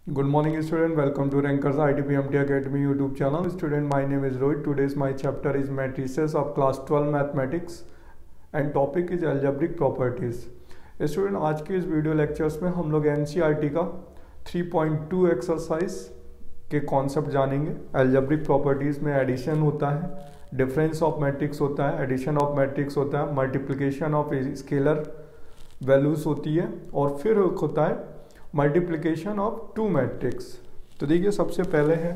Good morning student, welcome to Rankers ITPMT Academy YouTube channel. Student, my name is Rohit. Today's my chapter is matrices of class 12 mathematics and topic is algebraic properties. Student, आज के इस video lectures में हम लोग NCERT का 3.2 exercise के concept जानेंगे। Algebraic properties में एडिशन होता है, डिफरेंस ऑफ मैट्रिक्स होता है, एडिशन ऑफ मैट्रिक्स होता है, मल्टीप्लिकेशन ऑफ स्केलर वैल्यूज होती है और फिर होता है मल्टीप्लिकेशन ऑफ टू मैट्रिक्स। तो देखिए सबसे पहले है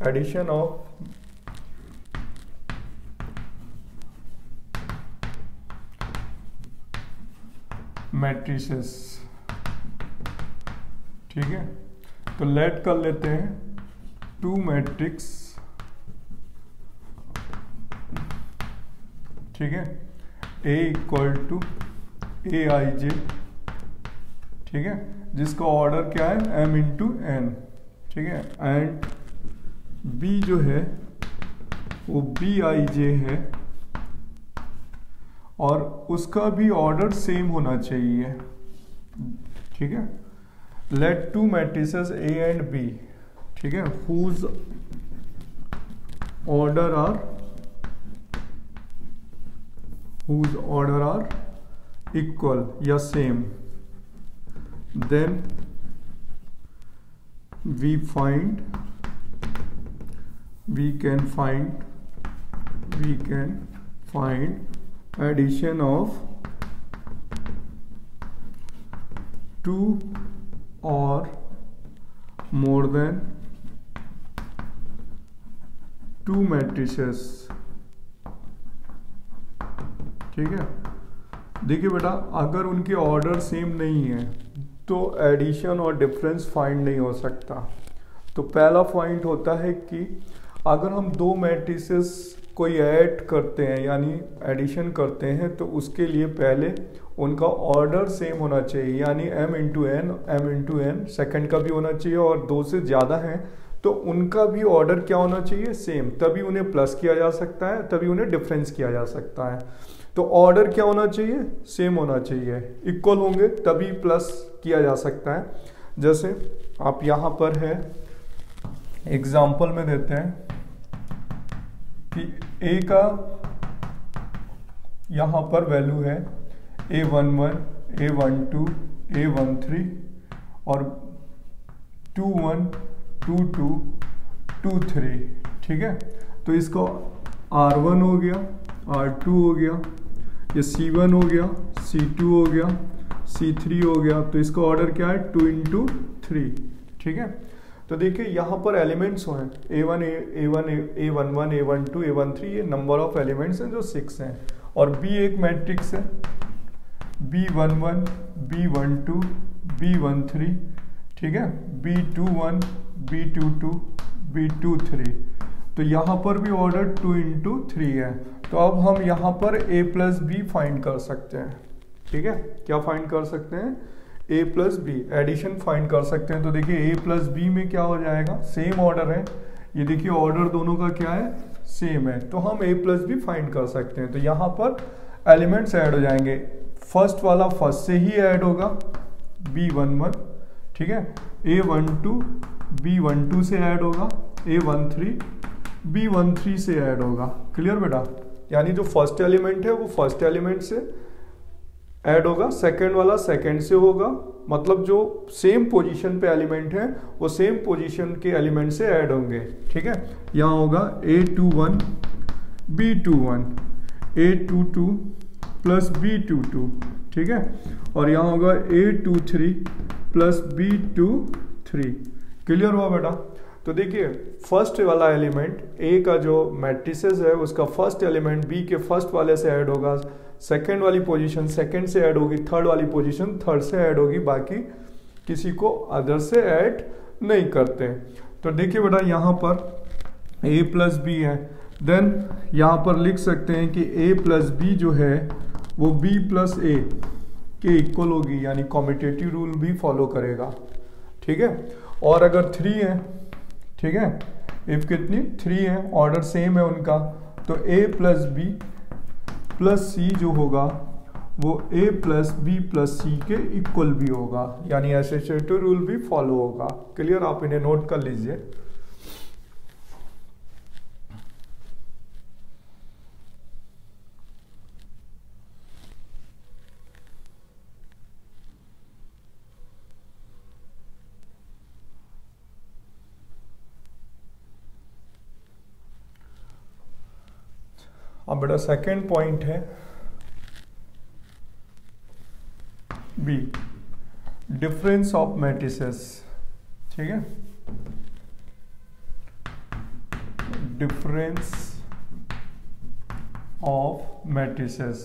एडिशन ऑफ मैट्रिसेस। ठीक है, तो लेट कर लेते हैं टू मैट्रिक्स। ठीक है, A इक्वल टू AIJ। ठीक है, जिसका ऑर्डर क्या है m इंटू n। ठीक है, एंड B जो है वो BIJ है और उसका भी ऑर्डर सेम होना चाहिए। ठीक है, let two matrices A and B, ठीक है, whose order are equal या same, then we can find addition of two or more than two matrices। ठीक है, देखिए बेटा, अगर उनके ऑर्डर सेम नहीं है तो एडिशन और डिफरेंस फाइंड नहीं हो सकता। तो पहला पॉइंट होता है कि अगर हम दो मैट्रिसेस कोई ऐड करते हैं यानी एडिशन करते हैं तो उसके लिए पहले उनका ऑर्डर सेम होना चाहिए, यानी m इंटू n सेकंड का भी होना चाहिए और दो से ज़्यादा हैं तो उनका भी ऑर्डर क्या होना चाहिए, सेम। तभी उन्हें प्लस किया जा सकता है, तभी उन्हें डिफरेंस किया जा सकता है। तो ऑर्डर क्या होना चाहिए, सेम होना चाहिए, इक्वल होंगे तभी प्लस किया जा सकता है। जैसे आप यहाँ पर है एग्जाम्पल में देते हैं कि A का यहाँ पर वैल्यू है A11, A12, A13 और 21, 22, 23। ठीक है, तो इसको R1 हो गया, R2 हो गया, ये C1 हो गया, C2 हो गया, C3 हो गया। तो इसका ऑर्डर क्या है, 2 इंटू 3। ठीक है, तो देखिए यहाँ पर एलिमेंट्स हैं A1, A11, A12, A13, ये नंबर ऑफ एलिमेंट्स हैं जो 6 हैं। और B एक मैट्रिक्स है, B11, B12, B13। ठीक है, B21, B22, B23। तो यहाँ पर भी ऑर्डर 2 इंटू 3 है। तो अब हम यहाँ पर A प्लस बी फाइंड कर सकते हैं। ठीक है, क्या फाइंड कर सकते हैं, A plus B, addition find कर सकते हैं। तो देखिए A प्लस बी में क्या हो जाएगा, सेम ऑर्डर है, ये देखिए ऑर्डर दोनों का क्या है, सेम है, तो हम A प्लस बी फाइंड कर सकते हैं। तो यहाँ पर एलिमेंट्स ऐड हो जाएंगे, फर्स्ट वाला फर्स्ट से ही ऐड होगा, B11। ठीक है, A12 B12 से ऐड होगा, A13 B13 से ऐड होगा। क्लियर बेटा, यानी जो फर्स्ट एलिमेंट है वो फर्स्ट एलिमेंट से ऐड होगा, सेकंड वाला सेकंड से होगा, मतलब जो सेम पोजीशन पे एलिमेंट है वो सेम पोजीशन के एलिमेंट से ऐड होंगे। ठीक है, यहाँ होगा A21 B21, A22 plus B22। ठीक है, और यहाँ होगा A23 प्लस B23। क्लियर हुआ बेटा। तो देखिए फर्स्ट वाला एलिमेंट A का जो मैट्रिसेस है उसका फर्स्ट एलिमेंट B के फर्स्ट वाले से ऐड होगा, सेकंड वाली पोजीशन सेकंड से ऐड होगी, थर्ड वाली पोजीशन थर्ड से ऐड होगी, बाकी किसी को अदर से ऐड नहीं करते। तो देखिए बेटा यहाँ पर A प्लस बी है, देन यहाँ पर लिख सकते हैं कि A प्लस बी जो है वो B प्लस A के इक्वल होगी, यानी कॉम्यूटेटिव रूल भी फॉलो करेगा। ठीक है, और अगर 3 है, ठीक है, इफ कितनी 3 है, ऑर्डर सेम है उनका, तो A plus B plus C जो होगा वो a plus B plus C के इक्वल भी होगा, यानी एसोसिएटिव रूल भी फॉलो होगा। क्लियर, आप इन्हें नोट कर लीजिए। अब बेटा सेकेंड पॉइंट है बी, डिफरेंस ऑफ मैट्रिसेस। ठीक है, डिफरेंस ऑफ मैट्रिसेस।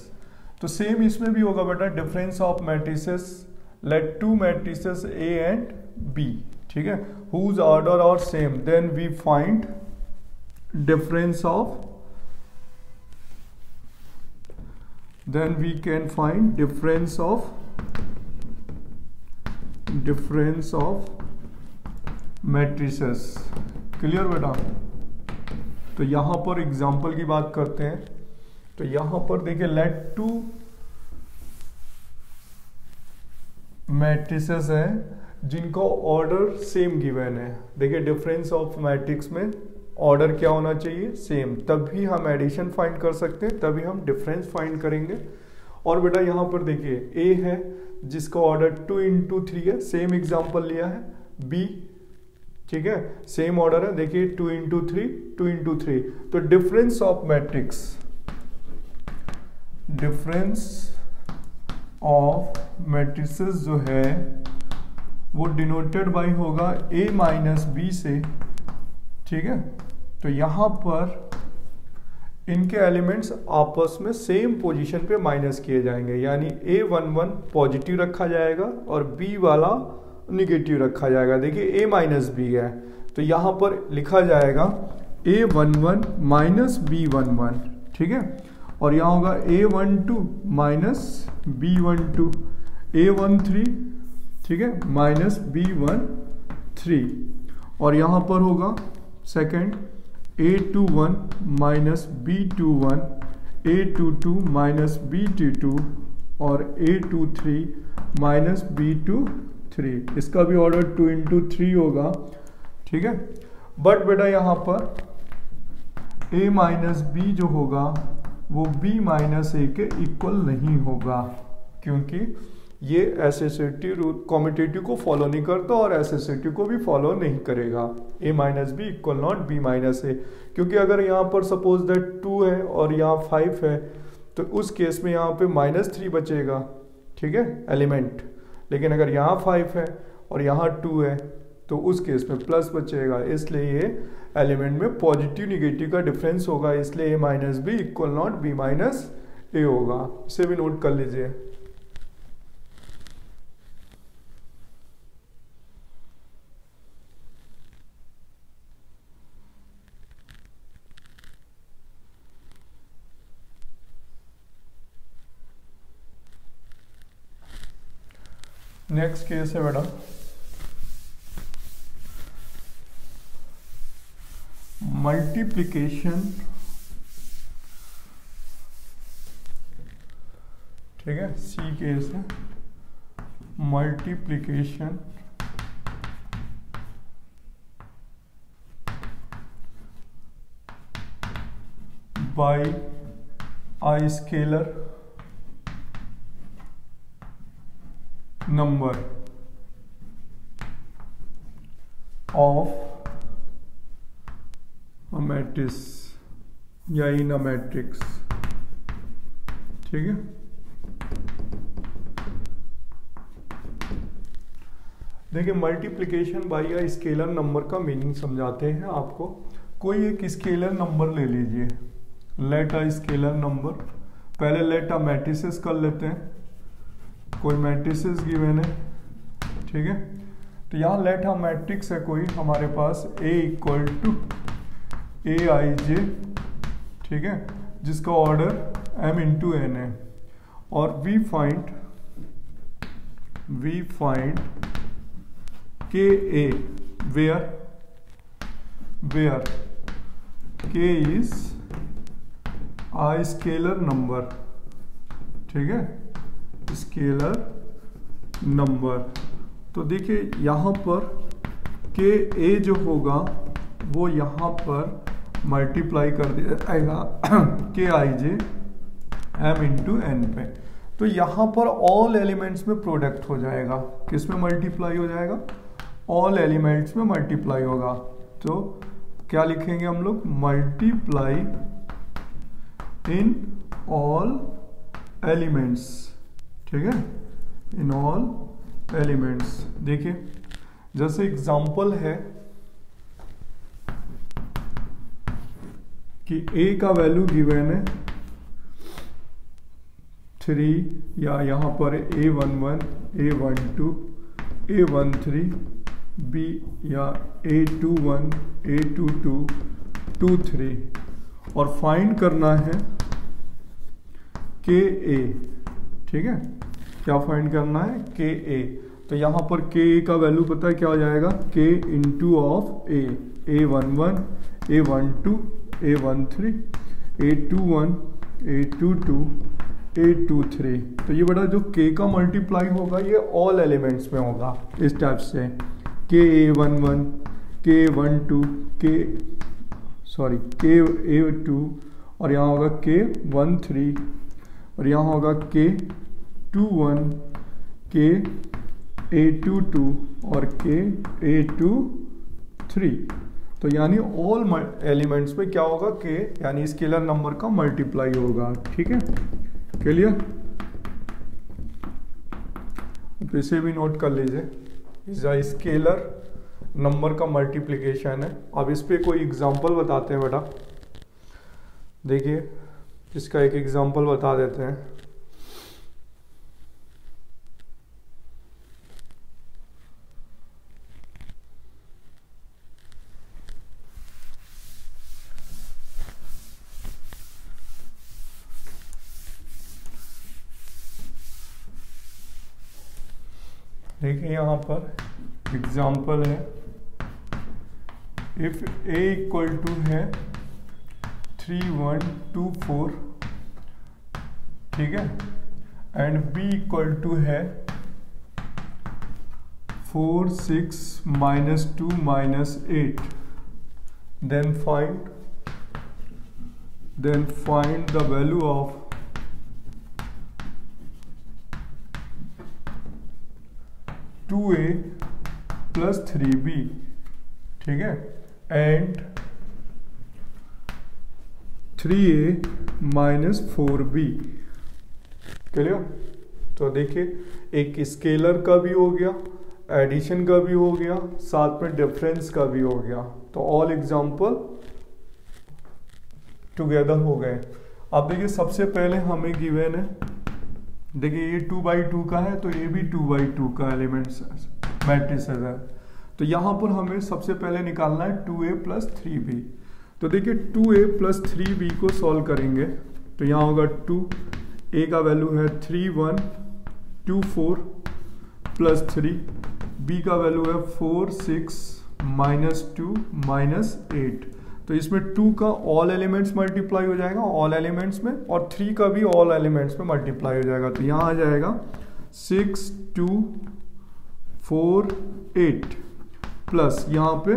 तो सेम इसमें भी होगा बेटा, difference of matrices, let two matrices A and B, ठीक है, हुज ऑर्डर और same, then we find difference of, then we can find difference of matrices। Clear बेटा। तो यहां पर एग्जांपल की बात करते हैं। तो यहां पर देखिए, लेट टू मैट्रिसेस है जिनका ऑर्डर सेम गिवन है। देखिए, डिफरेंस ऑफ मैट्रिक्स में ऑर्डर क्या होना चाहिए, सेम, तभी हम एडिशन फाइंड कर सकते हैं, तभी हम डिफरेंस फाइंड करेंगे। और बेटा यहाँ पर देखिए, ए है जिसका ऑर्डर 2 into 3 है, सेम एग्जांपल लिया है। बी, ठीक है, सेम ऑर्डर है, देखिए 2 into 3 2 into 3। तो difference of matrix, difference of matrices जो है वो डिनोटेड बाय होगा a माइनस बी से। ठीक है, तो यहां पर इनके एलिमेंट्स आपस में सेम पोजीशन पे माइनस किए जाएंगे, यानी A11 पॉजिटिव रखा जाएगा और B वाला निगेटिव रखा जाएगा। देखिए A माइनस बी है, तो यहां पर लिखा जाएगा A11 माइनस B11, ठीक है, और यहां होगा A12 माइनस B12, A13, ठीक है, माइनस B13, और यहां पर होगा second A21 minus B21, A22 minus B22 और A23 माइनस B23। इसका भी ऑर्डर 2 into 3 होगा। ठीक है, बट बेटा यहाँ पर A माइनस बी जो होगा वो B माइनस ए के इक्वल नहीं होगा, क्योंकि ये एसोसिएटिव रूल कॉम्यूटेटिव को फॉलो नहीं करता और एसोसिएटिव को भी फॉलो नहीं करेगा। a minus B equal not b minus A, क्योंकि अगर यहाँ पर सपोज दैट 2 है और यहाँ 5 है, तो उस केस में यहाँ पे -3 बचेगा, ठीक है, एलिमेंट। लेकिन अगर यहाँ 5 है और यहाँ 2 है, तो उस केस में प्लस बचेगा, इसलिए ये एलिमेंट में पॉजिटिव निगेटिव का डिफरेंस होगा, इसलिए a minus B equal not b minus A होगा। इसे भी नोट कर लीजिए। नेक्स्ट केस है बेटा मल्टीप्लिकेशन, ठीक है, सी केस है multiplication bye I scalar number of a matrix या in a matrix। ठीक है, देखिए multiplication bye a scalar number का मीनिंग समझाते हैं आपको। कोई एक स्केलर नंबर ले लीजिए, लेट अ स्केलर नंबर, पहले लेट अ मैट्रिसेस कर लेते हैं। कोई मैट्रिसेस गिवन है, ठीक है, तो यहाँ लेट हम मैट्रिक्स है कोई हमारे पास A इक्वल टू AIJ, ठीक है, जिसका ऑर्डर M इंटू N है, और we find KA where K is a scalar number, ठीक है, स्केलर नंबर। तो देखिए यहाँ पर के ए जो होगा वो यहाँ पर मल्टीप्लाई कर दिया जाएगा के आई जे एम इंटू एन पे। तो यहाँ पर ऑल एलिमेंट्स में प्रोडक्ट हो जाएगा, किस में मल्टीप्लाई हो जाएगा, ऑल एलिमेंट्स में मल्टीप्लाई होगा। तो क्या लिखेंगे हम लोग, मल्टीप्लाई इन ऑल एलिमेंट्स, ठीक है, इन ऑल एलिमेंट्स। देखिए जैसे एग्जांपल है कि a का वैल्यू गिवन है 3 या यहाँ पर A11, A12, A13, B या A21, A22, 23 और फाइंड करना है के ए, ठीक है, क्या फाइंड करना है, के ए। तो यहाँ पर के ए का वैल्यू पता है क्या हो जाएगा, के into of A, A11, A12, A13, A21, A22, A23। तो ये बड़ा जो के का मल्टीप्लाई होगा ये ऑल एलिमेंट्स में होगा इस टाइप से, के A11, के A12, के A2 और यहाँ होगा के 13 और यहाँ होगा के 21, के A22 और के A23। तो यानी ऑल एलिमेंट्स में क्या होगा, के यानी स्केलर नंबर का मल्टीप्लाई होगा, ठीक है, क्लियर। तो इसे भी नोट कर लीजिए, इज स्केलर नंबर का मल्टीप्लिकेशन है। अब इस पे कोई एग्जांपल बताते हैं बेटा, देखिए इसका एक एग्जांपल बता देते हैं। देखिए यहाँ पर एग्जाम्पल है, इफ a इक्वल टू है 3124, ठीक है, एंड b इक्वल टू है 4 6 -2 -8, then find the value of two A plus 3b, ठीक है, and 3a minus 4b, clear. तो देखिए एक स्केलर का भी हो गया, एडिशन का भी हो गया, साथ में डिफरेंस का भी हो गया। तो ऑल एग्जाम्पल टुगेदर हो गए। अब देखिए सबसे पहले हमें गिवन है, देखिए ये 2/2 का है तो ये भी 2/2 का एलिमेंट्स मैट्रिक्स है। तो यहाँ पर हमें सबसे पहले निकालना है 2a प्लस 3b। तो देखिए 2a प्लस 3b को सॉल्व करेंगे तो यहाँ होगा 2, a का वैल्यू है 3124 प्लस 3, b का वैल्यू है 4 6 -2 -8। तो इसमें 2 का ऑल एलिमेंट्स मल्टीप्लाई हो जाएगा ऑल एलिमेंट्स में, और 3 का भी ऑल एलिमेंट्स में मल्टीप्लाई हो जाएगा। तो यहाँ आ जाएगा 6 2 4 8 प्लस यहाँ पे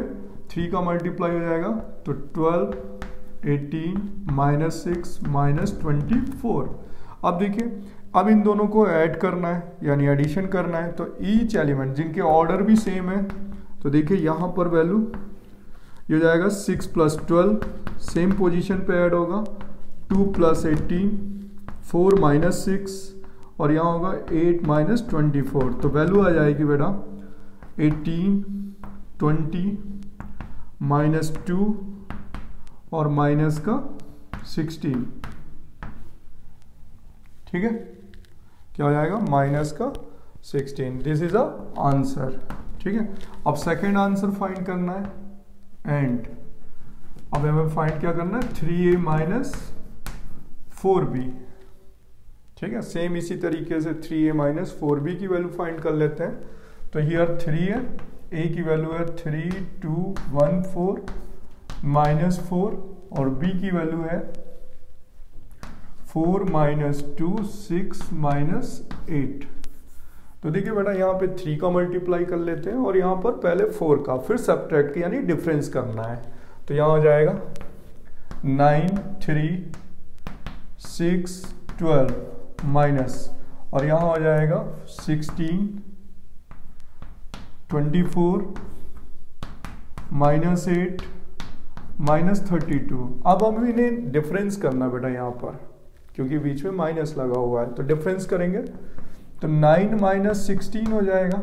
3 का मल्टीप्लाई हो जाएगा तो 12 18 -6 -24। अब देखिए अब इन दोनों को ऐड करना है यानी एडिशन करना है। तो ईच एलिमेंट जिनके ऑर्डर भी सेम है, तो देखिए यहाँ पर वैल्यू ये हो जाएगा 6 + 12 सेम पोजीशन पे ऐड होगा, 2 + 18 4 - 6 और यहाँ होगा 8 - 24। तो वैल्यू आ जाएगी बेटा 18 20 -2 और माइनस का 16, ठीक है, क्या हो जाएगा माइनस का 16। दिस इज अ आंसर, ठीक है। अब सेकेंड आंसर फाइंड करना है एंड अब हमें फाइंड क्या करना है 3a माइनस 4b, ठीक है। सेम इसी तरीके से 3a माइनस 4b की वैल्यू फाइंड कर लेते हैं। तो हियर 3 है, a की वैल्यू है 3 2 1 4 -4 और b की वैल्यू है 4 माइनस 2 6 माइनस 8। तो देखिए बेटा यहाँ पे 3 का मल्टीप्लाई कर लेते हैं और यहाँ पर पहले 4 का, फिर सब्ट्रैक्ट यानी डिफरेंस करना है। तो यहाँ हो जाएगा 9 3 6 12 माइनस, और यहाँ हो जाएगा 16 24 माइनस 8 माइनस 32। अब हम इन्हें डिफरेंस करना बेटा यहाँ पर, क्योंकि बीच में माइनस लगा हुआ है, तो डिफरेंस करेंगे तो 9 माइनस 16 हो जाएगा,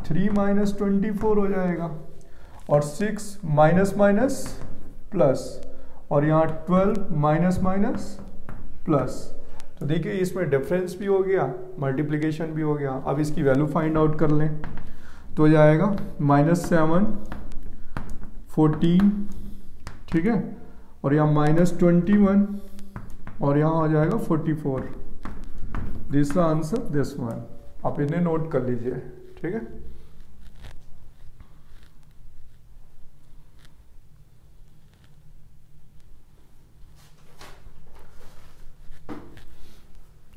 3 माइनस 24 हो जाएगा, और 6 माइनस माइनस प्लस, और यहाँ 12 माइनस माइनस प्लस। तो देखिए इसमें डिफरेंस भी हो गया, मल्टीप्लिकेशन भी हो गया। अब इसकी वैल्यू फाइंड आउट कर लें तो हो जाएगा -7 14, ठीक है, और यहाँ -21, और यहाँ हो जाएगा 44। This answer this one. आप इन्हें नोट कर लीजिए, ठीक है।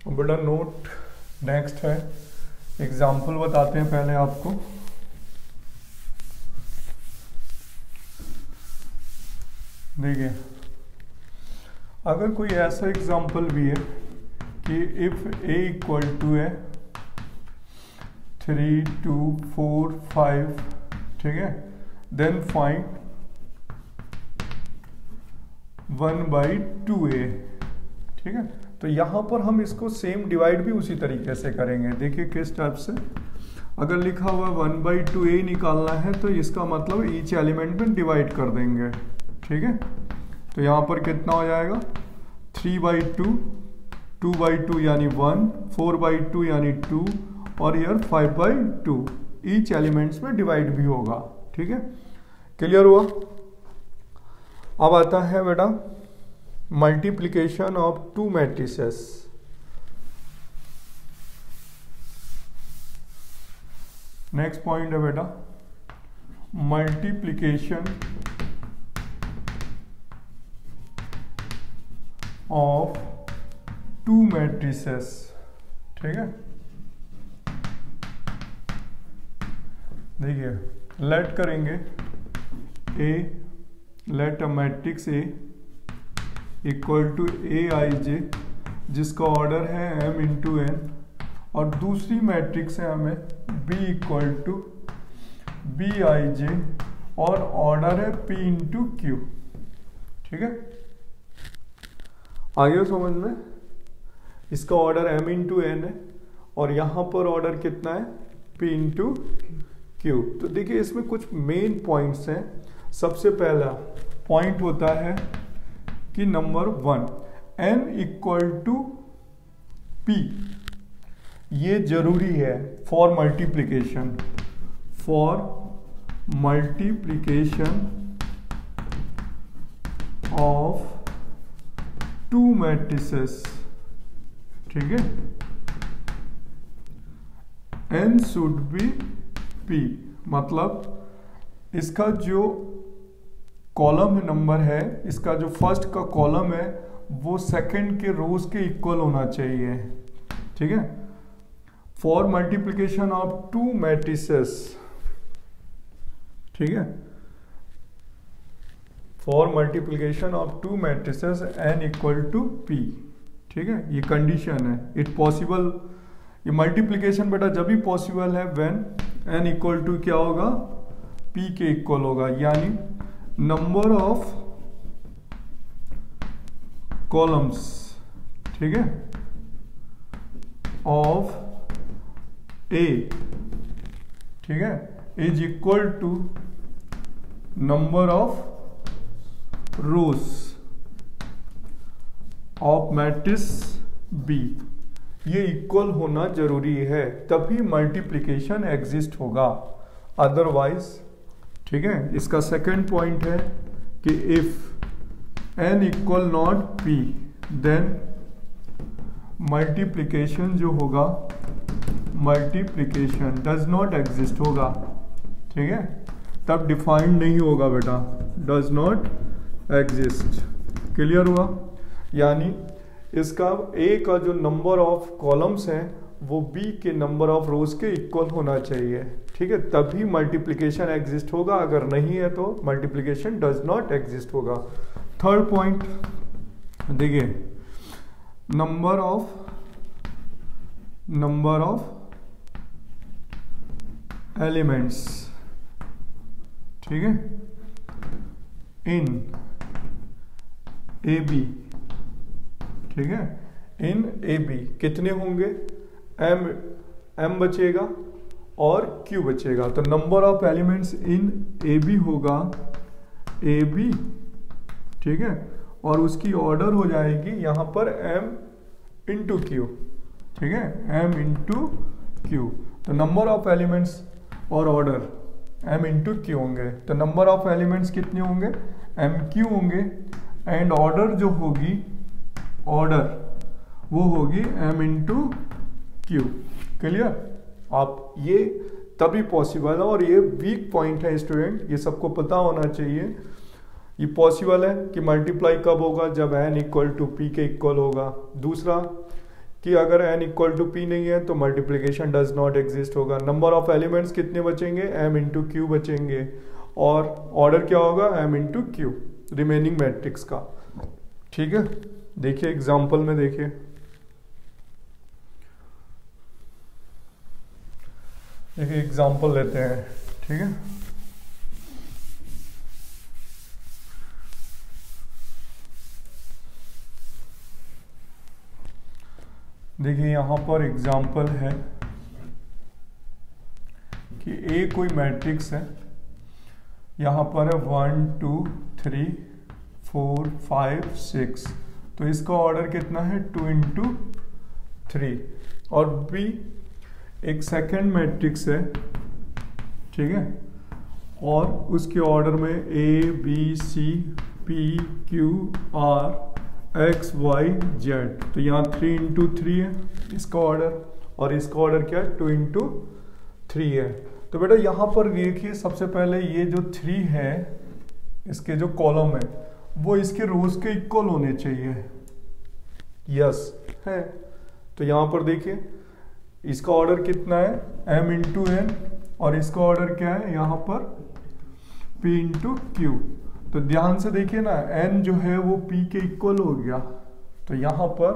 बेटा नोट नेक्स्ट है, एग्जाम्पल बताते हैं पहले आपको। देखिए अगर कोई ऐसा एग्जाम्पल भी है कि इफ a इक्वल टू है 3 2 4 5, ठीक है, देन फाइंड 1/2a, ठीक है। तो यहाँ पर हम इसको सेम डिवाइड भी उसी तरीके से करेंगे। देखिए किस टाइप से, अगर लिखा हुआ 1/2a निकालना है तो इसका मतलब ईच एलिमेंट में डिवाइड कर देंगे, ठीक है। तो यहाँ पर कितना हो जाएगा 3/2, 2/2 यानी 1, 4/2 यानी 2, और यार 5/2 ईच एलिमेंट्स में डिवाइड भी होगा, ठीक है। क्लियर हुआ। अब आता है बेटा multiplication of 2 matrices. Next point है बेटा मल्टीप्लिकेशन ऑफ 2 मैट्रिसेस, ठीक है। देखिए लेट करेंगे A, let a matrix A equal to Aij, जिसका ऑर्डर है m इंटू n, और दूसरी मैट्रिक्स है हमें B इक्वल टू Bij, और ऑर्डर है P इंटू Q, ठीक है। आगे समझ में, इसका ऑर्डर m इंटू n है और यहाँ पर ऑर्डर कितना है P इंटू Q। तो देखिए इसमें कुछ मेन पॉइंट्स हैं। सबसे पहला पॉइंट होता है कि number 1 n equal to P, ये जरूरी है for multiplication, for multiplication of 2 matrices, ठीक है। n शुड बी P, मतलब इसका जो कॉलम नंबर है, इसका जो फर्स्ट का कॉलम है वो सेकंड के रोज के इक्वल होना चाहिए, ठीक है। फॉर मल्टीप्लिकेशन ऑफ 2 मैट्रिसेस, ठीक है, for multiplication of 2 matrices n equal to P, ठीक है, ये कंडीशन है। इट पॉसिबल, ये मल्टीप्लिकेशन बेटा जब भी पॉसिबल है व्हेन n इक्वल टू क्या होगा P के इक्वल होगा, यानी नंबर ऑफ कॉलम्स, ठीक है, ऑफ A, ठीक है, is equal to number of rows of matrix B। ये इक्वल होना जरूरी है, तभी मल्टीप्लिकेशन एग्जिस्ट होगा, अदरवाइज, ठीक है। इसका सेकंड पॉइंट है कि if n equal not P, then multiplication जो होगा, मल्टीप्लिकेशन डज नॉट एग्जिस्ट होगा, ठीक है, तब डिफाइंड नहीं होगा बेटा, डज नॉट एग्जिस्ट। क्लियर हुआ। यानी इसका ए का जो नंबर ऑफ कॉलम्स हैं वो बी के नंबर ऑफ रोज के इक्वल होना चाहिए, ठीक है, तभी मल्टीप्लिकेशन एग्जिस्ट होगा, अगर नहीं है तो मल्टीप्लिकेशन डज नॉट एग्जिस्ट होगा। थर्ड पॉइंट देखिए, नंबर ऑफ एलिमेंट्स, ठीक है, इन ए बी, ठीक है, इन ए बी कितने होंगे, एम बचेगा और क्यू बचेगा, तो number of elements in A B होगा ए बी, ठीक है, और उसकी ऑर्डर हो जाएगी यहां पर एम इंटू क्यू, ठीक है, एम इंटू क्यू, तो नंबर ऑफ एलिमेंट्स और ऑर्डर एम इंटू क्यू होंगे, तो नंबर ऑफ एलिमेंट्स कितने होंगे, एम क्यू होंगे, एंड ऑर्डर जो होगी, ऑर्डर वो होगी एम इंटू क्यू। क्लियर? आप ये तभी पॉसिबल है, और ये वीक पॉइंट है स्टूडेंट, ये सबको पता होना चाहिए। ये पॉसिबल है कि मल्टीप्लाई कब होगा, जब एन इक्वल टू पी के इक्वल होगा। दूसरा कि अगर एन इक्वल टू पी नहीं है तो मल्टीप्लिकेशन डज नॉट एग्जिस्ट होगा। नंबर ऑफ एलिमेंट्स कितने बचेंगे, एम इंटू क्यू बचेंगे, और ऑर्डर क्या होगा, M into Q, remaining matrix का। ठीक है, देखिए एग्जाम्पल में देखिए, एग्जाम्पल लेते हैं। ठीक है, देखिए यहां पर एग्जाम्पल है कि ए कोई मैट्रिक्स है, यहां पर है 1 2 3 4 5 6, तो इसका ऑर्डर कितना है 2 इंटू 3, और बी एक सेकेंड मैट्रिक्स है, ठीक है, और उसके ऑर्डर में A B C P Q R X Y Z, तो यहाँ 3 इंटू 3 है इसका ऑर्डर, और इसका ऑर्डर क्या है 2 इंटू 3 है। तो बेटा यहाँ पर देखिए, सबसे पहले ये जो 3 है, इसके जो कॉलम है वो इसके रोज के इक्वल होने चाहिए, यस है। तो यहाँ पर देखिए इसका ऑर्डर कितना है, m इंटू एन, और इसका ऑर्डर क्या है यहाँ पर p इंटू क्यू। तो ध्यान से देखिए ना, n जो है वो p के इक्वल हो गया, तो यहाँ पर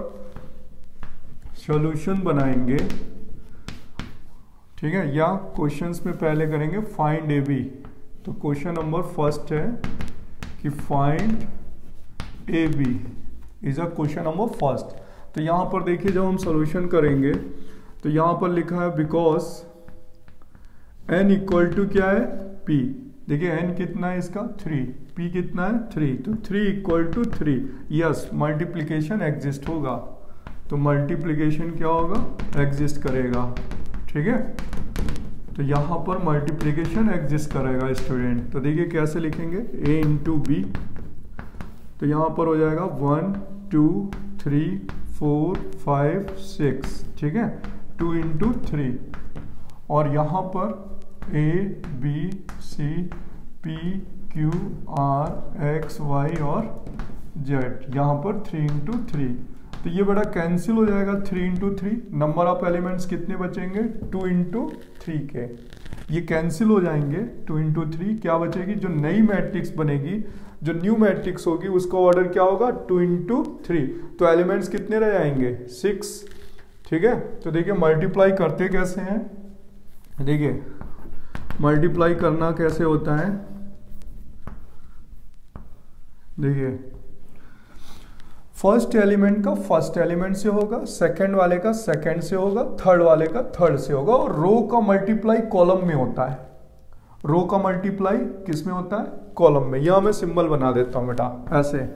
सॉल्यूशन बनाएंगे, ठीक है, या क्वेश्चंस में पहले करेंगे फाइंड ए बी। तो क्वेश्चन नंबर फर्स्ट है कि find A B is a question number first. तो यहाँ पर देखिए जब हम सॉल्यूशन करेंगे तो यहाँ पर लिखा है बिकॉज n इक्वल टू क्या है p, देखिए n कितना है इसका 3, p कितना है 3, तो 3 equal to 3, yes multiplication exist होगा, तो मल्टीप्लिकेशन क्या होगा, एग्जिस्ट करेगा। ठीक है, तो यहाँ पर मल्टीप्लिकेशन एग्जिस्ट करेगा स्टूडेंट। तो देखिए कैसे लिखेंगे, a इंटू बी, तो यहाँ पर हो जाएगा 1 2 3 4 5 6, ठीक है, 2 इंटू 3, और यहाँ पर a b c p q r x y और z, यहाँ पर 3 इंटू 3, तो ये बड़ा कैंसिल हो जाएगा 3 इंटू 3, नंबर ऑफ एलिमेंट्स कितने बचेंगे 2 इंटू 3 के, ये कैंसिल हो जाएंगे 2 इंटू 3, क्या बचेगी, जो नई मैट्रिक्स बनेगी, जो न्यू मैट्रिक्स होगी उसका ऑर्डर क्या होगा 2 इंटू 3, तो एलिमेंट्स कितने रह जाएंगे 6। ठीक है, तो देखिए मल्टीप्लाई करते कैसे हैं, देखिए मल्टीप्लाई करना कैसे होता है, देखिए फर्स्ट एलिमेंट का फर्स्ट एलिमेंट से होगा, सेकंड वाले का सेकंड से होगा, थर्ड वाले का थर्ड से होगा, और रो का मल्टीप्लाई कॉलम में होता है। रो का मल्टीप्लाई किस में होता है, कॉलम में। यहां मैं सिंबल बना देता हूं बेटा ऐसे,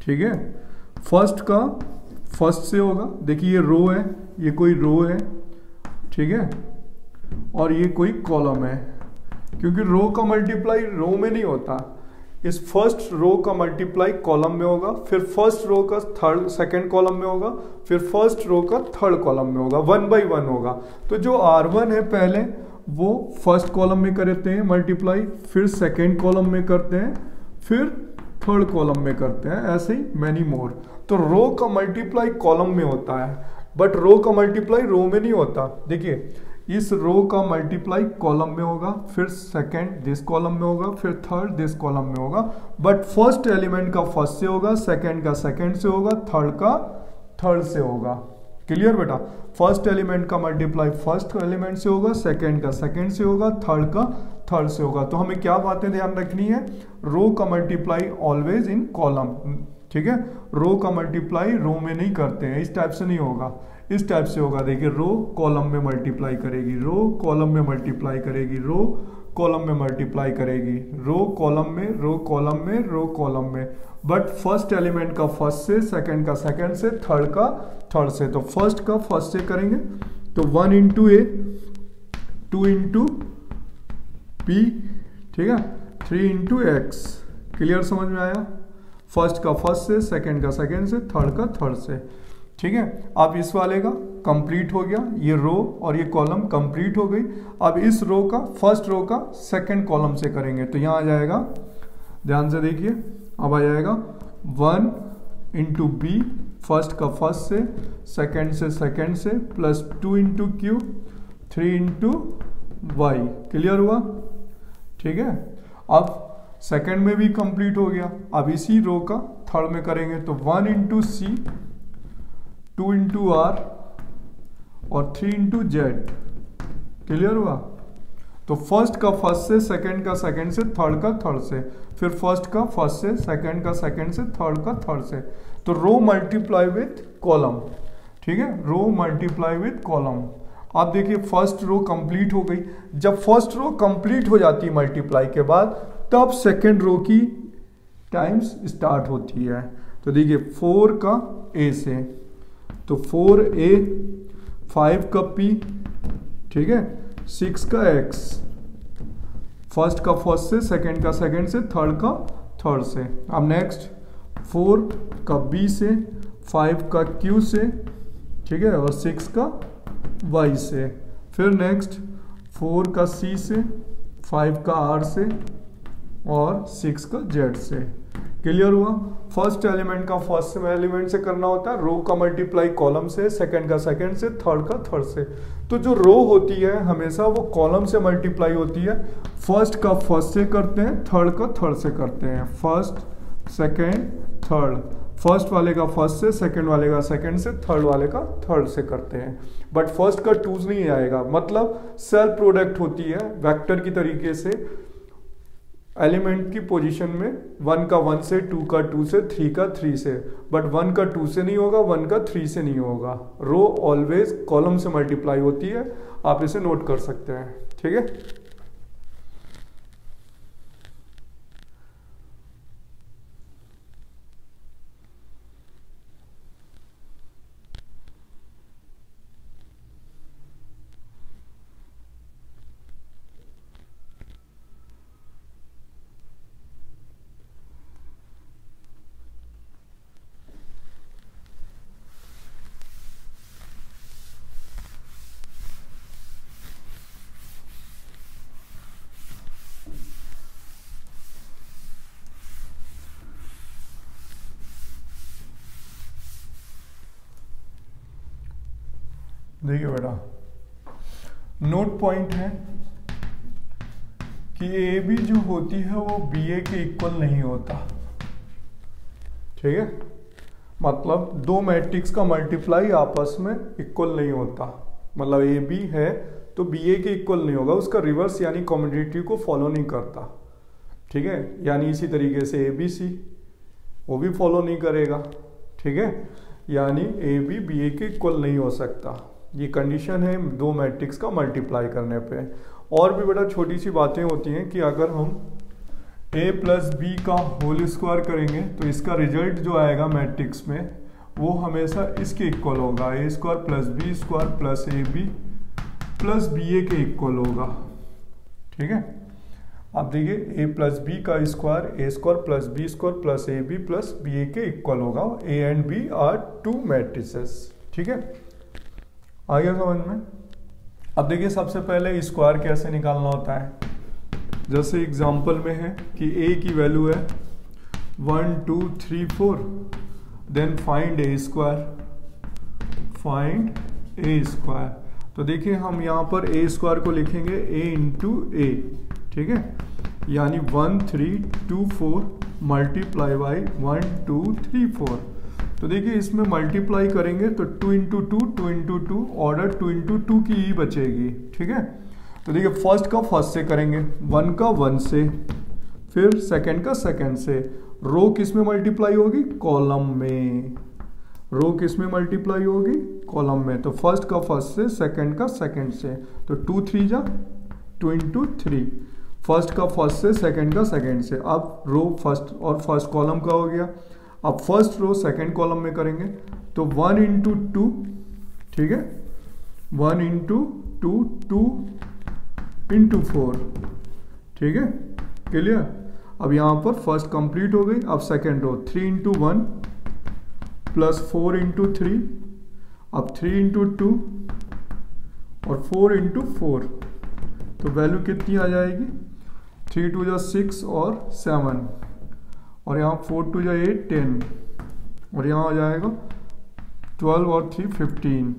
ठीक है, फर्स्ट का फर्स्ट से होगा, देखिए ये रो है, ये कोई रो है, ठीक है, और ये कोई कॉलम है, क्योंकि रो का मल्टीप्लाई रो में नहीं होता, इस फर्स्ट रो का मल्टीप्लाई कॉलम में होगा, फिर फर्स्ट रो का थर्ड सेकंड कॉलम में होगा, फिर फर्स्ट रो का थर्ड कॉलम में होगा, 1 बाई 1 होगा। तो जो R1 है पहले वो फर्स्ट कॉलम में करते हैं मल्टीप्लाई, फिर सेकंड कॉलम में करते हैं, फिर थर्ड कॉलम में करते हैं, ऐसे ही मैनी मोर। तो रो का मल्टीप्लाई कॉलम में होता है, बट रो का मल्टीप्लाई रो में नहीं होता। देखिए इस रो का मल्टीप्लाई कॉलम में होगा, फिर सेकंड दिस कॉलम में होगा, फिर थर्ड दिस कॉलम में होगा, बट फर्स्ट एलिमेंट का फर्स्ट से होगा, सेकंड का सेकंड से होगा, थर्ड का थर्ड से होगा। क्लियर बेटा? फर्स्ट एलिमेंट का मल्टीप्लाई फर्स्ट एलिमेंट से होगा, सेकंड का सेकंड से होगा, थर्ड का थर्ड से होगा। तो हमें क्या बातें ध्यान रखनी है? रो का मल्टीप्लाई ऑलवेज इन कॉलम, ठीक है? रो का मल्टीप्लाई रो में नहीं करते हैं, इस टाइप से नहीं होगा, इस टाइप से होगा। देखिए रो कॉलम में मल्टीप्लाई करेगी, रो कॉलम में मल्टीप्लाई करेगी, रो कॉलम में मल्टीप्लाई करेगी, रो कॉलम में, रो कॉलम में, रो कॉलम में, बट फर्स्ट एलिमेंट का फर्स्ट से, सेकंड का सेकंड से, थर्ड का थर्ड से। तो फर्स्ट का फर्स्ट से करेंगे तो 1 इंटू ए, 2 इंटू पी, ठीक है, 3 इंटू एक्स। क्लियर? समझ में आया? फर्स्ट का फर्स्ट से, सेकंड का सेकंड से, थर्ड का थर्ड से, ठीक है। अब इस वाले का कंप्लीट हो गया, ये रो और ये कॉलम कंप्लीट हो गई। अब इस रो का फर्स्ट रो का सेकंड कॉलम से करेंगे तो यहां आ जाएगा, ध्यान से देखिए, अब आ जाएगा 1 इंटू बी, फर्स्ट का फर्स्ट से, सेकंड से सेकंड से, plus 2 into Q, 3 into Y. Clear हुआ? ठीक है। अब सेकंड में भी कंप्लीट हो गया। अब इसी रो का थर्ड में करेंगे तो 1 इंटू सी, 2 इंटू आर और 3 इंटू जेड। क्लियर हुआ? तो फर्स्ट का फर्स्ट से, सेकंड का सेकंड से, थर्ड का थर्ड से, फिर फर्स्ट का फर्स्ट से, सेकंड का सेकंड से, थर्ड का थर्ड से। तो रो मल्टीप्लाई विथ कॉलम, ठीक है, रो मल्टीप्लाई विथ कॉलम। आप देखिए फर्स्ट रो कंप्लीट हो गई। जब फर्स्ट रो कंप्लीट हो जाती है मल्टीप्लाई के बाद, तब सेकंड रो की टाइम्स स्टार्ट होती है। तो देखिए 4 का ए से, तो 4a, 5 का p, ठीक है, 6 का x, फर्स्ट का फर्स्ट से, सेकंड का सेकंड से, थर्ड का थर्ड से। अब नेक्स्ट 4 का b से, 5 का q से, ठीक है, और 6 का y से। फिर नेक्स्ट 4 का c से, 5 का r से और 6 का z से। क्लियर हुआ? फर्स्ट एलिमेंट का फर्स्ट एलिमेंट से करना होता है, रो का मल्टीप्लाई कॉलम से, सेकंड का सेकंड से, थर्ड का थर्ड से। तो जो रो होती है हमेशा वो कॉलम से मल्टीप्लाई होती है। फर्स्ट का फर्स्ट से करते हैं, थर्ड का थर्ड से करते हैं, फर्स्ट सेकंड थर्ड, फर्स्ट वाले का फर्स्ट से, सेकंड वाले का सेकंड से, थर्ड वाले का थर्ड से करते हैं। बट फर्स्ट का 2 नहीं आएगा, मतलब सेल्फ प्रोडक्ट होती है वेक्टर की तरीके से। एलिमेंट की पोजीशन में 1 का 1 से, 2 का 2 से, 3 का 3 से, बट 1 का 2 से नहीं होगा, 1 का 3 से नहीं होगा। रो ऑलवेज कॉलम से मल्टीप्लाई होती है, आप इसे नोट कर सकते हैं, ठीक है। देखिए बेटा, नोट पॉइंट है कि ए बी जो होती है वो बी ए के इक्वल नहीं होता, ठीक है। मतलब दो मैट्रिक्स का मल्टीप्लाई आपस में इक्वल नहीं होता। मतलब ए बी है तो बी ए के इक्वल नहीं होगा, उसका रिवर्स यानी कॉम्युटेटिव को फॉलो नहीं करता, ठीक है। यानी इसी तरीके से ए बी सी वो भी फॉलो नहीं करेगा, ठीक है। यानी ए बी बी ए के इक्वल नहीं हो सकता। ये कंडीशन है दो मैट्रिक्स का मल्टीप्लाई करने पे। और भी बड़ा छोटी सी बातें होती हैं कि अगर हम a प्लस बी का होल स्क्वायर करेंगे तो इसका रिजल्ट जो आएगा मैट्रिक्स में वो हमेशा इसके इक्वल होगा, A square plus B square plus A B plus B A के इक्वल होगा, ठीक है। अब देखिए a प्लस बी का square A square plus B square plus A B plus B A के इक्वल होगा। A and B are two matrices, ठीक है। आ गया समझ में? अब देखिए सबसे पहले स्क्वायर कैसे निकालना होता है। जैसे एग्जांपल में है कि a की वैल्यू है 1 2 3 4, देन फाइंड ए स्क्वायर, फाइंड ए स्क्वायर। तो देखिए हम यहाँ पर ए स्क्वायर को लिखेंगे ए इंटू ए, ठीक है, यानी 1 3 2 4 मल्टीप्लाई बाई 1 2 3 4। तो देखिए इसमें मल्टीप्लाई करेंगे तो 2 इंटू 2 2 इंटू 2 ऑर्डर 2 इंटू 2 की ही बचेगी, ठीक है। तो देखिए फर्स्ट का फर्स्ट से करेंगे, 1 का 1 से, फिर सेकंड का सेकंड से। रो किस में मल्टीप्लाई होगी? कॉलम में। रो किस में मल्टीप्लाई होगी? कॉलम में। तो फर्स्ट का फर्स्ट से, सेकंड का सेकंड से। तो 2 3 जा 2 इंटू 3, फर्स्ट का फर्स्ट से, सेकंड का सेकंड से। अब रो फर्स्ट और फर्स्ट कॉलम का हो गया। अब फर्स्ट रो सेकंड कॉलम में करेंगे तो 1 इंटू 2, ठीक है, 1 इंटू 2 2 इंटू 4, ठीक है, क्लियर। अब यहाँ पर फर्स्ट कंप्लीट हो गई। अब second row 3 into 1 plus 4 into 3, अब 3 इंटू 2 और 4 इंटू 4। तो वैल्यू कितनी आ जाएगी? 3 2 जा 6 और 7, और यहाँ 4 2 जा 8 10, और यहाँ आ जाएगा 12 और 3 15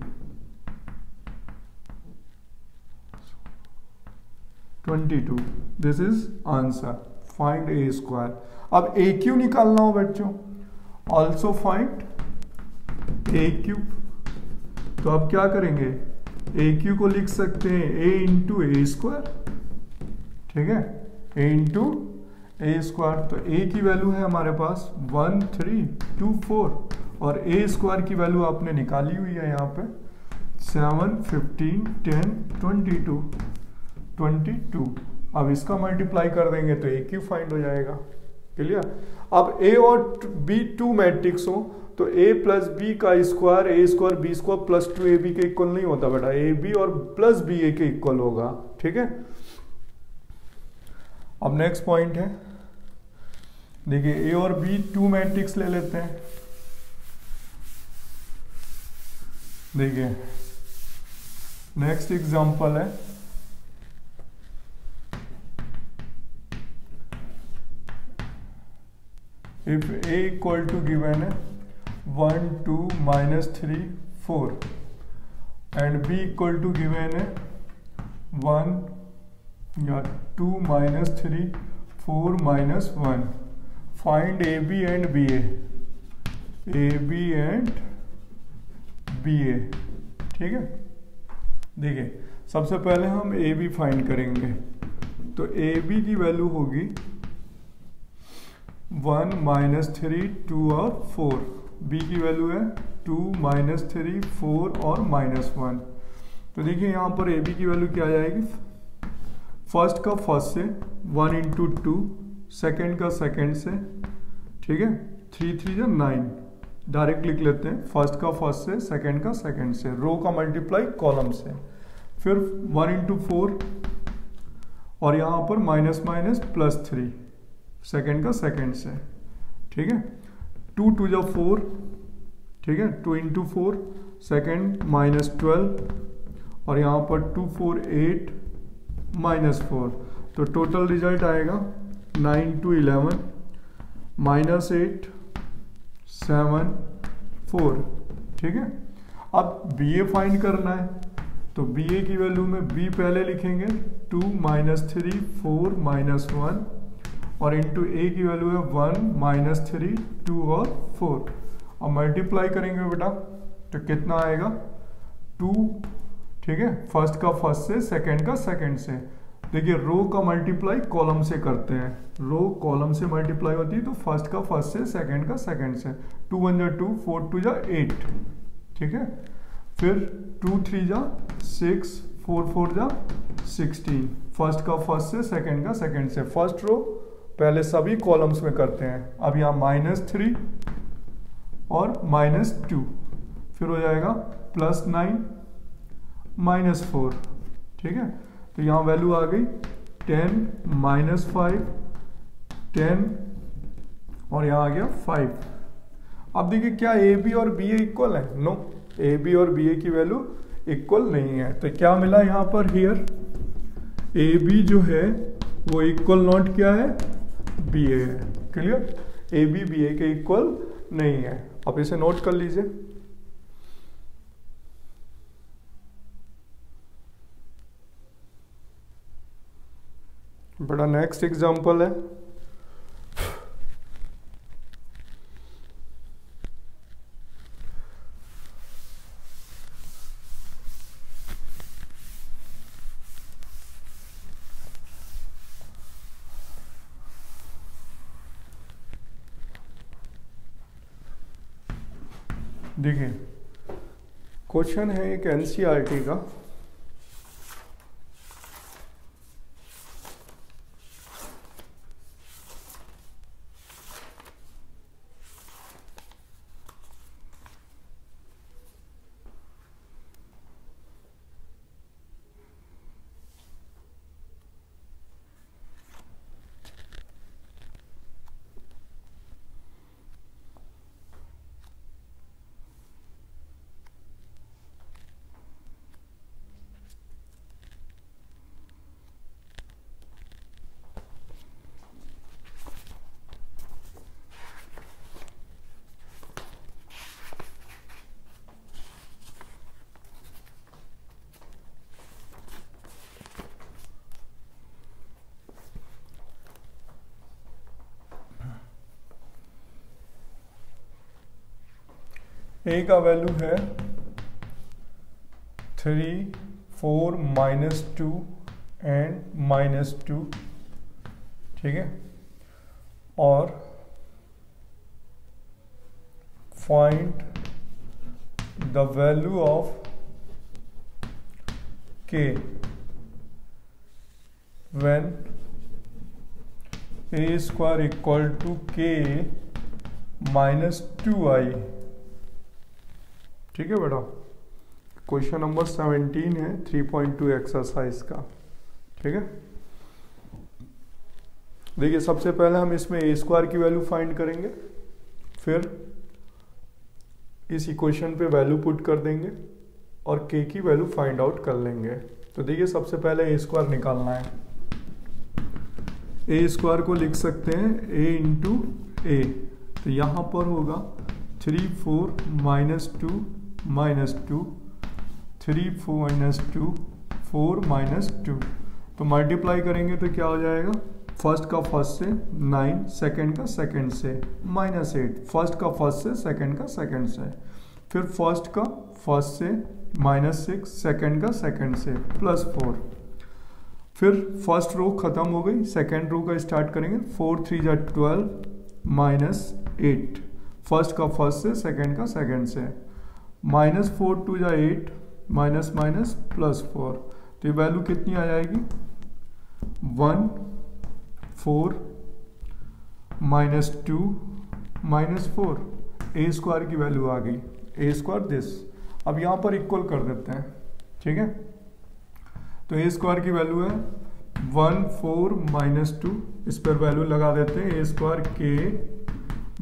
22। This is answer, find A square. अब ए क्यू निकालना हो बच्चों, ऑल्सो फाइंड ए क्यूब। तो अब क्या करेंगे? ए क्यू को लिख सकते हैं ए इंटू ए स्क्वायर, ठीक है, ए इंटू ए स्क्वायर। तो ए की वैल्यू है हमारे पास 1 3 2 4, और ए स्क्वायर की वैल्यू आपने निकाली हुई है यहाँ पे 7 15 10 22 22। अब इसका मल्टीप्लाई कर देंगे तो ए क्यू फाइंड हो जाएगा, क्लियर। अब ए और बी टू मैट्रिक्स हो तो ए प्लस बी का square, A square B square plus 2 A B के इक्वल नहीं होता बेटा, ए बी और प्लस बी ए के इक्वल होगा, ठीक है। अब नेक्स्ट पॉइंट है, देखिए ए और बी टू मैट्रिक्स ले लेते हैं। देखिए नेक्स्ट एग्जांपल है, if a equal to given है 1 2 minus 3 4 and b equal to given है 1 या 2 minus 3 4 minus 1, find ab and ba, ab and ba, ठीक है। देखिए सबसे पहले हम ab फाइंड करेंगे, तो ab की वैल्यू होगी 1 माइनस 3 2 और 4, b की वैल्यू है 2 माइनस 3 4 और माइनस 1। तो देखिए यहाँ पर ए बी की वैल्यू क्या आ जाएगी? फर्स्ट का फर्स्ट से 1 इंटू 2, सेकेंड का सेकेंड से, ठीक है, 3 3 जा 9, डायरेक्ट लिख लेते हैं, फर्स्ट का फर्स्ट से, सेकेंड का सेकेंड से, रो का मल्टीप्लाई कॉलम से, फिर 1 इंटू 4 और यहाँ पर माइनस माइनस प्लस 3, सेकेंड का सेकेंड से, ठीक है, 2 2 जा 4, ठीक है, 2 इंटू 4, सेकेंड माइनस 12 और यहाँ पर 2 4 8 माइनस 4। तो टोटल रिजल्ट आएगा 9 2 11 माइनस 8 7 4, ठीक है। अब बी ए फाइंड करना है, तो बी ए की वैल्यू में बी पहले लिखेंगे 2 माइनस 3 4 माइनस 1, और इंटू ए की वैल्यू है 1 माइनस 3 2 और 4। अब मल्टीप्लाई करेंगे बेटा तो कितना आएगा? 2, ठीक है, फर्स्ट का फर्स्ट से, सेकंड का सेकंड से। देखिए रो का मल्टीप्लाई कॉलम से करते हैं, रो कॉलम से मल्टीप्लाई होती है, तो फर्स्ट का फर्स्ट से, सेकंड का सेकंड से। 2 1 जा 2 4 2 जा 8, ठीक है, फिर 2 3 जा 6 4 4 जा 16, फर्स्ट का फर्स्ट से, सेकंड का सेकंड से। फर्स्ट रो पहले सभी कॉलम्स में करते हैं। अब यहाँ -3 और -2, फिर हो जाएगा +9 -4, ठीक है। तो यहाँ वैल्यू आ गई 10 -5 10 और यहाँ आ गया 5। अब देखिए क्या ए बी और बी ए इक्वल है? नो, ए बी और बी ए की वैल्यू इक्वल नहीं है। तो क्या मिला यहाँ पर? हियर ए बी जो है वो इक्वल नॉट क्या है? बी ए है, clear. A B B A के इक्वल नहीं है, आप इसे नोट कर लीजिए। बड़ा नेक्स्ट एग्जांपल है, देखिए क्वेश्चन है एक एनसीईआरटी का, ए का वैल्यू है 3, 4, -2 एंड -2, ठीक है। और find the value of K when A square equal to K -2i, ठीक है बेटा। क्वेश्चन नंबर 17 है 3.2 एक्सरसाइज का, ठीक है। देखिए सबसे पहले हम इसमें ए स्क्वायर की वैल्यू फाइंड करेंगे, फिर इस इक्वेशन पे वैल्यू पुट कर देंगे और के की वैल्यू फाइंड आउट कर लेंगे। तो देखिए सबसे पहले ए स्क्वायर निकालना है। ए स्क्वायर को लिख सकते हैं a इंटू ए, तो यहाँ पर होगा 3, 4, -2, -2, 3, 4, -2, 4, -2, तो मल्टीप्लाई करेंगे तो क्या हो जाएगा, फर्स्ट का फर्स्ट से 9, सेकंड का सेकंड से -8, फर्स्ट का फर्स्ट से सेकंड का सेकंड से, फिर फर्स्ट का फर्स्ट से -6, सेकंड का सेकंड से +4, फिर फर्स्ट रो खत्म हो गई, सेकंड रो का स्टार्ट करेंगे, 4, 3 = 12, -8, फर्स्ट का फर्स्ट से सेकंड का सेकंड से, -4, 2 = 8, -+4, तो ये वैल्यू कितनी आ जाएगी, 1, 4, -2, -4, ए स्क्वायर की वैल्यू आ गई, ए स्क्वायर दिस। अब यहाँ पर इक्वल कर देते हैं, ठीक है। तो ए स्क्वायर की वैल्यू है 1, 4, -2, इस पर वैल्यू लगा देते हैं ए स्क्वायर के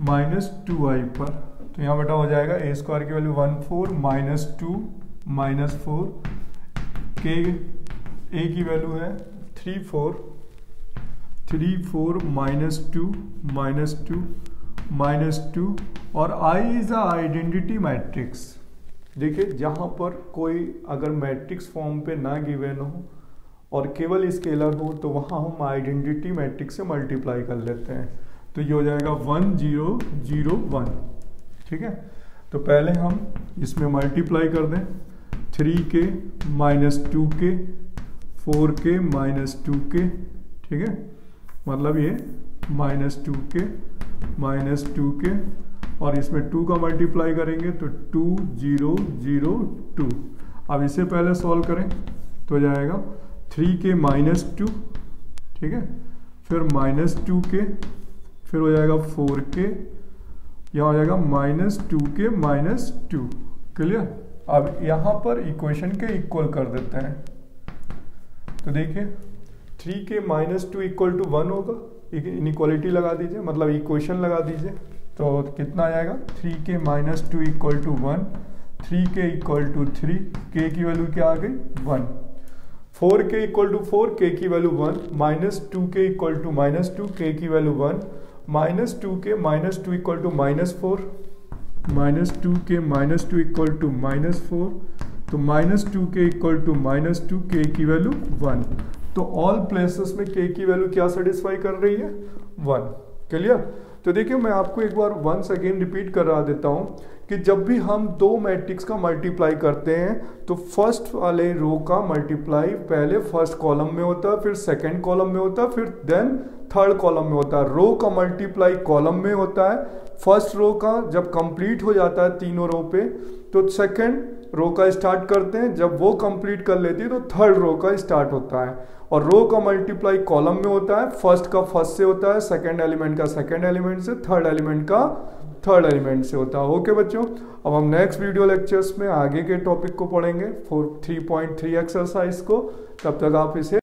-2i पर, तो यहाँ बेटा हो जाएगा ए स्क्वायर की वैल्यू 1, 4, -2, -4, के ए की वैल्यू है 3, 4, -2, -2, और i is a identity matrix. देखिए जहाँ पर कोई अगर मैट्रिक्स फॉर्म पे ना गिवन हो और केवल स्केलर हो तो वहाँ हम आइडेंटिटी मैट्रिक्स से मल्टीप्लाई कर लेते हैं, तो ये हो जाएगा 1, 0, 0, 1, ठीक है। तो पहले हम इसमें मल्टीप्लाई कर दें, 3 के -2 के 4 के -2 के, ठीक है, मतलब ये -2 के -2 के, और इसमें 2 का मल्टीप्लाई करेंगे तो 2, 0, 0, 2। अब इसे पहले सॉल्व करें तो हो जाएगा 3 के -2, ठीक है, फिर -2 के, फिर हो जाएगा 4 के, यहाँ हो जाएगा -2 के -2, क्लियर। अब यहाँ पर इक्वेशन के इक्वल कर देते हैं, तो देखिए 3 के -2 = 1 होगा, इनइक्वालिटी लगा दीजिए, मतलब इक्वेशन लगा दीजिए, तो कितना आ जाएगा, 3 के -2 = 1, 3 के = 3, के की वैल्यू क्या आ गई 1, 4 के = 4, के की वैल्यू 1, -2 के = -2, के की वैल्यू 1, -2 के -2 इक्वल टू -4, -2 के -2 इक्वल टू -4, तो -2 के इक्वल टू -2, के की वैल्यू 1। तो ऑल प्लेसेस में के की वैल्यू क्या सेटिस्फाई कर रही है? 1। क्लियर? तो देखिए मैं आपको एक बार वंस अगेन रिपीट करा देता हूँ कि जब भी हम दो मैट्रिक्स का मल्टीप्लाई करते हैं तो फर्स्ट वाले रो का मल्टीप्लाई पहले फर्स्ट कॉलम में होता है, फिर सेकंड कॉलम में होता है, फिर देन थर्ड कॉलम में होता है। रो का मल्टीप्लाई कॉलम में होता है। फर्स्ट रो का जब कंप्लीट हो जाता है तीनों रो पे तो सेकंड रो का स्टार्ट करते हैं, जब वो कंप्लीट कर लेती है तो थर्ड रो का स्टार्ट होता है। और रो का मल्टीप्लाई कॉलम में होता है, फर्स्ट का फर्स्ट से होता है, सेकंड एलिमेंट का सेकंड एलिमेंट से, थर्ड एलिमेंट का थर्ड एलिमेंट से होता है। ओके बच्चों, अब हम नेक्स्ट वीडियो लेक्चर्स में आगे के टॉपिक को पढ़ेंगे 3.3 एक्सरसाइज को। तब तक आप इसे